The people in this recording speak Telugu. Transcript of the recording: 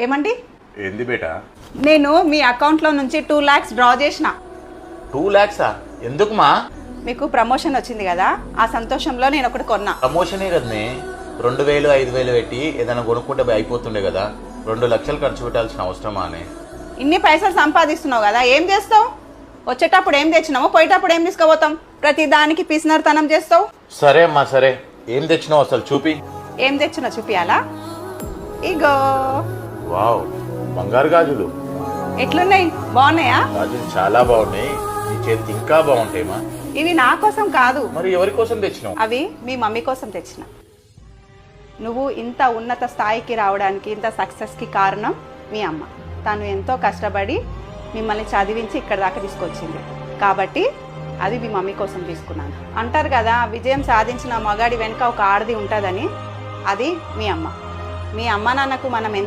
ఏమండి? ఏంది బేటా? నేను మీ అకౌంట్లో నుంచి 2 lakhs డ్రా చేసిన. 2 lakhs ఎందుకు మా? మీకు ప్రమోషన్ వచ్చింది కదా, ఆ సంతోషంలో నేను ఒకటి కొన్నా. ప్రమోషనే కదనే, 2000 5000 పెట్టి ఏదైనా కొనుక్కుంటే అయిపోతుండే కదా. 2 లక్షలు ఖర్చు పెట్టాల్సిన అవసరమా అనే? ఇన్ని పైసలు సంపాదిస్తున్నావు కదా, ఏం చేస్తావు? వచ్చేటప్పుడు ఏం తెచ్చినామో పోయేటప్పుడు ఏం తీసుకుపోతాం? ప్రతి దానికి పిసినర్తనం చేస్తావు. సరే అమ్మా సరే, ఏం తెచ్చినావు అసలు చూపి. ఏం తెచ్చినా చూపియాలా? ఇగో. వావ్, బంగారు గాజులు. ఎట్లున్నాయి, బాగున్నాయా? గాజులు చాలా బాగున్నాయి, నీ చేతి ఇంకా బాగుంటాయి మా. ఇవి నా కోసం కాదు, మరి ఎవరి కోసం తెచ్చినావు? అవి మీ మమ్మీ కోసం తెచ్చిన. నువ్వు ఇంత ఉన్నత స్థాయికి రావడానికి, ఇంత సక్సెస్కి కారణం మీ అమ్మ. తను ఎంతో కష్టపడి మిమ్మల్ని చదివించి ఇక్కడ దాకా తీసుకొచ్చింది కాబట్టి అది మీ మమ్మీ కోసం తీసుకున్నాను. అంటారు కదా, విజయం సాధించిన మగాడి వెనుక ఒక ఆడది ఉంటుందని. అది మీ అమ్మ. మీ అమ్మ నాన్నకు మనం